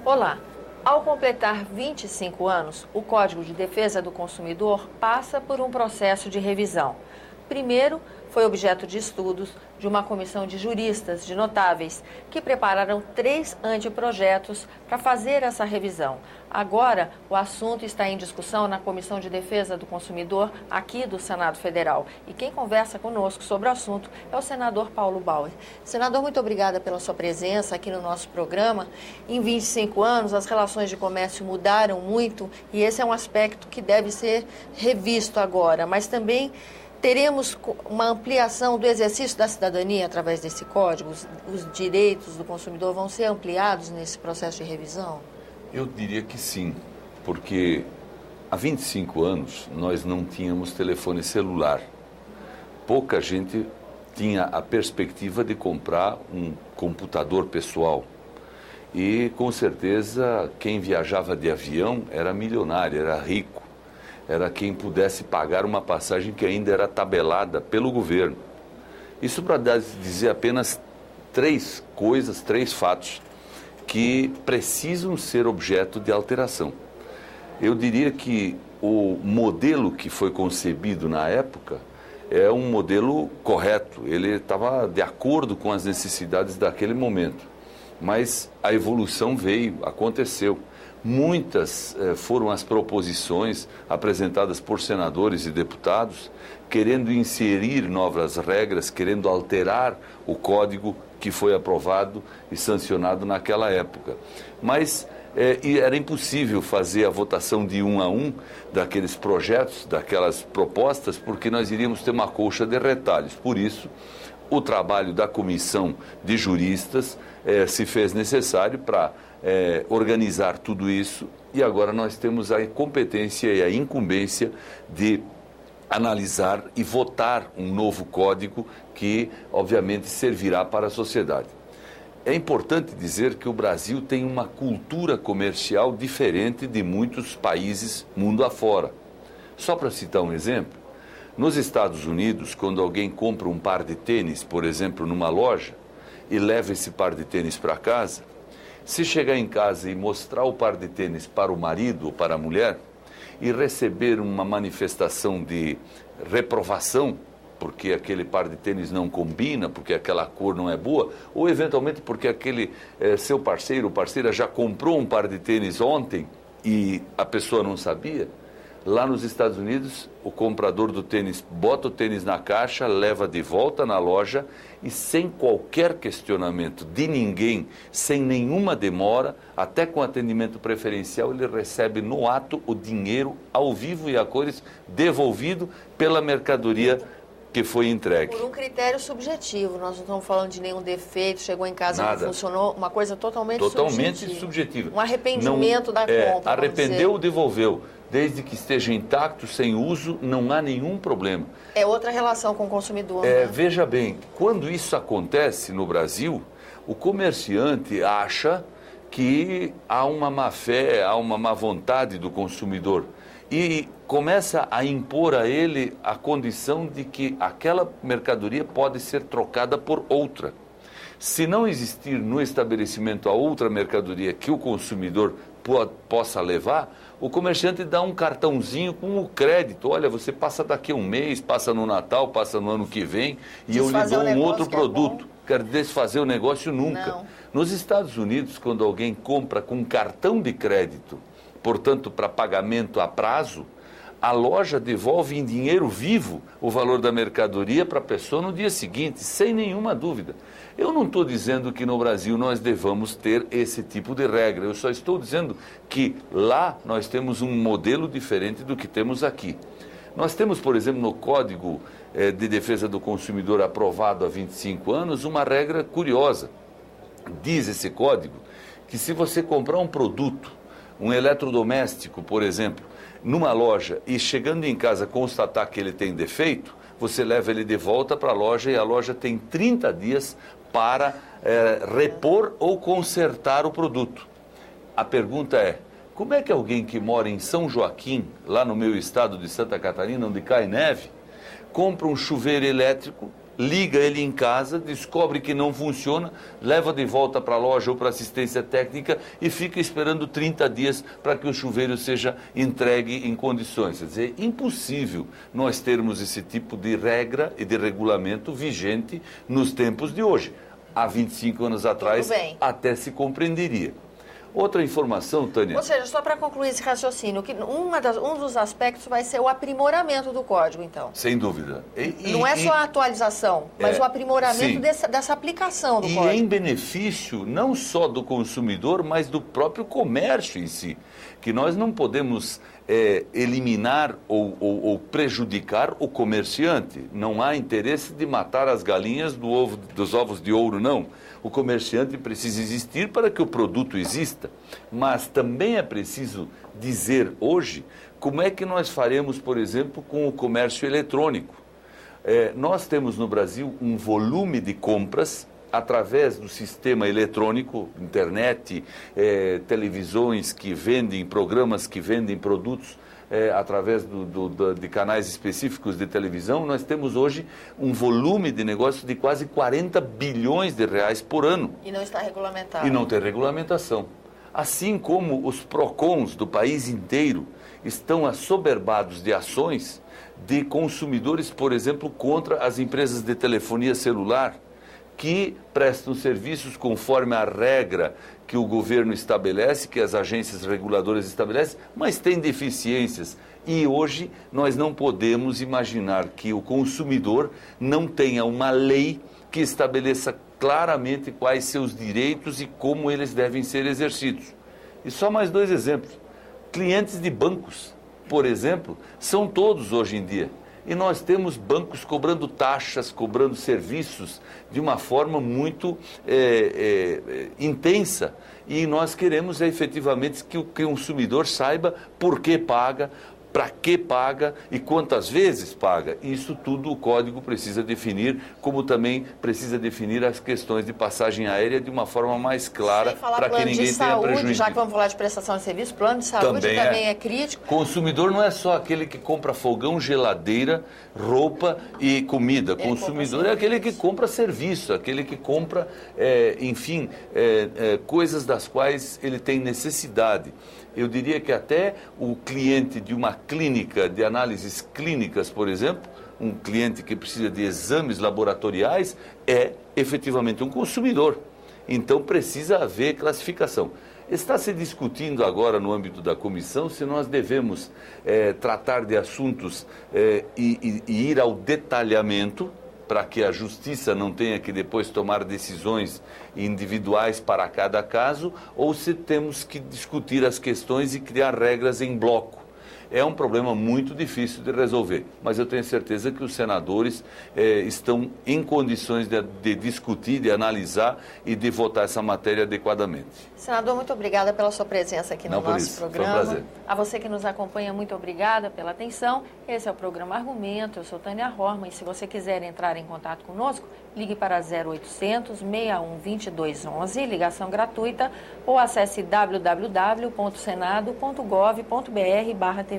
Olá! Ao completar 25 anos, o Código de Defesa do Consumidor passa por um processo de revisão. Primeiro, foi objeto de estudos de uma comissão de juristas de notáveis que prepararam 3 anteprojetos para fazer essa revisão. Agora, o assunto está em discussão na Comissão de Defesa do Consumidor aqui do Senado Federal. E quem conversa conosco sobre o assunto é o senador Paulo Bauer. Senador, muito obrigada pela sua presença aqui no nosso programa. Em 25 anos, as relações de comércio mudaram muito e esse é um aspecto que deve ser revisto agora, mas também teremos uma ampliação do exercício da cidadania através desse código? Os direitos do consumidor vão ser ampliados nesse processo de revisão? Eu diria que sim, porque há 25 anos nós não tínhamos telefone celular. Pouca gente tinha a perspectiva de comprar um computador pessoal. E, com certeza, quem viajava de avião era milionário, era rico. Era quem pudesse pagar uma passagem que ainda era tabelada pelo governo. Isso para dizer apenas 3 fatos que precisam ser objeto de alteração. Eu diria que o modelo que foi concebido na época é um modelo correto, ele estava de acordo com as necessidades daquele momento, mas a evolução veio, aconteceu. Muitas foram as proposições apresentadas por senadores e deputados querendo inserir novas regras, querendo alterar o código que foi aprovado e sancionado naquela época. Mas era impossível fazer a votação de 1 a 1 daqueles projetos, daquelas propostas, porque nós iríamos ter uma colcha de retalhos. Por isso, o trabalho da comissão de juristas se fez necessário para organizar tudo isso, e agora nós temos a competência e a incumbência de analisar e votar um novo código que, obviamente, servirá para a sociedade. É importante dizer que o Brasil tem uma cultura comercial diferente de muitos países mundo afora. Só para citar um exemplo, nos Estados Unidos, quando alguém compra um par de tênis, por exemplo, numa loja, e leva esse par de tênis para casa, se chegar em casa e mostrar o par de tênis para o marido ou para a mulher e receber uma manifestação de reprovação, porque aquele par de tênis não combina, porque aquela cor não é boa, ou eventualmente porque aquele seu parceiro ou parceira já comprou um par de tênis ontem e a pessoa não sabia, lá nos Estados Unidos, o comprador do tênis bota o tênis na caixa, leva de volta na loja e sem qualquer questionamento de ninguém, sem nenhuma demora, até com atendimento preferencial, ele recebe no ato o dinheiro ao vivo e a cores devolvido pela mercadoria que foi entregue. Por um critério subjetivo, nós não estamos falando de nenhum defeito, chegou em casa e não funcionou, uma coisa totalmente subjetiva. Um arrependimento da compra. Arrependeu, devolveu. Desde que esteja intacto, sem uso, não há nenhum problema. É outra relação com o consumidor. Né? Veja bem, quando isso acontece no Brasil, o comerciante acha que há uma má-fé, há uma má vontade do consumidor e começa a impor a ele a condição de que aquela mercadoria pode ser trocada por outra. Se não existir no estabelecimento a outra mercadoria que o consumidor possa levar, o comerciante dá um cartãozinho com o crédito. Olha, você passa daqui a um mês, passa no Natal, passa no ano que vem e eu lhe dou um outro produto. Quero desfazer o negócio nunca. Não. Nos Estados Unidos, quando alguém compra com cartão de crédito, portanto, para pagamento a prazo, a loja devolve em dinheiro vivo o valor da mercadoria para a pessoa no dia seguinte, sem nenhuma dúvida. Eu não estou dizendo que no Brasil nós devamos ter esse tipo de regra, eu só estou dizendo que lá nós temos um modelo diferente do que temos aqui. Nós temos, por exemplo, no Código de Defesa do Consumidor aprovado há 25 anos, uma regra curiosa. Diz esse código que se você comprar um produto, um eletrodoméstico, por exemplo, numa loja e chegando em casa constatar que ele tem defeito, você leva ele de volta para a loja e a loja tem 30 dias para repor ou consertar o produto. A pergunta é, como é que alguém que mora em São Joaquim, lá no meu estado de Santa Catarina, onde cai neve, compra um chuveiro elétrico liga ele em casa, descobre que não funciona, leva de volta para a loja ou para assistência técnica e fica esperando 30 dias para que o chuveiro seja entregue em condições. Quer dizer, é impossível nós termos esse tipo de regra e de regulamento vigente nos tempos de hoje. Há 25 anos atrás até se compreenderia. Outra informação, Tânia... Ou seja, só para concluir esse raciocínio, que um dos aspectos vai ser o aprimoramento do código, então. Sem dúvida. Não é só a atualização, mas o aprimoramento dessa aplicação do código. E em benefício não só do consumidor, mas do próprio comércio em si. Que nós não podemos eliminar ou prejudicar o comerciante. Não há interesse de matar as galinhas dos ovos de ouro, não. O comerciante precisa existir para que o produto exista, mas também é preciso dizer hoje como é que nós faremos, por exemplo, com o comércio eletrônico. Nós temos no Brasil um volume de compras através do sistema eletrônico, internet, televisões que vendem, programas que vendem produtos através de canais específicos de televisão. Nós temos hoje um volume de negócios de quase 40 bilhões de reais por ano. E não está regulamentado. E não tem regulamentação. Assim como os PROCONs do país inteiro estão assoberbados de ações de consumidores, por exemplo, contra as empresas de telefonia celular, que prestam serviços conforme a regra que o governo estabelece, que as agências reguladoras estabelecem, mas tem deficiências. E hoje nós não podemos imaginar que o consumidor não tenha uma lei que estabeleça claramente quais seus direitos e como eles devem ser exercidos. E só mais 2 exemplos. Clientes de bancos, por exemplo, são todos hoje em dia. E nós temos bancos cobrando taxas, cobrando serviços de uma forma muito intensa. E nós queremos efetivamente que o consumidor saiba por que paga, para que paga e quantas vezes paga. Isso tudo o código precisa definir, como também precisa definir as questões de passagem aérea de uma forma mais clara, para que ninguém tenha prejuízo. Já que vamos falar de prestação de serviço, plano de saúde também é crítico. Consumidor não é só aquele que compra fogão, geladeira, roupa e comida. Consumidor é aquele que compra serviço, aquele que compra, coisas das quais ele tem necessidade. Eu diria que até o cliente de uma clínica, de análises clínicas, por exemplo, um cliente que precisa de exames laboratoriais, é efetivamente um consumidor. Então precisa haver classificação. Está se discutindo agora no âmbito da comissão se nós devemos tratar de assuntos e ir ao detalhamento, para que a justiça não tenha que depois tomar decisões individuais para cada caso, ou se temos que discutir as questões e criar regras em bloco. É um problema muito difícil de resolver, mas eu tenho certeza que os senadores estão em condições de discutir, de analisar e de votar essa matéria adequadamente. Senador, muito obrigada pela sua presença aqui no nosso programa. Foi um prazer. A você que nos acompanha, muito obrigada pela atenção. Esse é o programa Argumento, eu sou Tânia Horman, e se você quiser entrar em contato conosco, ligue para 0800 61 2211, ligação gratuita, ou acesse www.senado.gov.br/TV.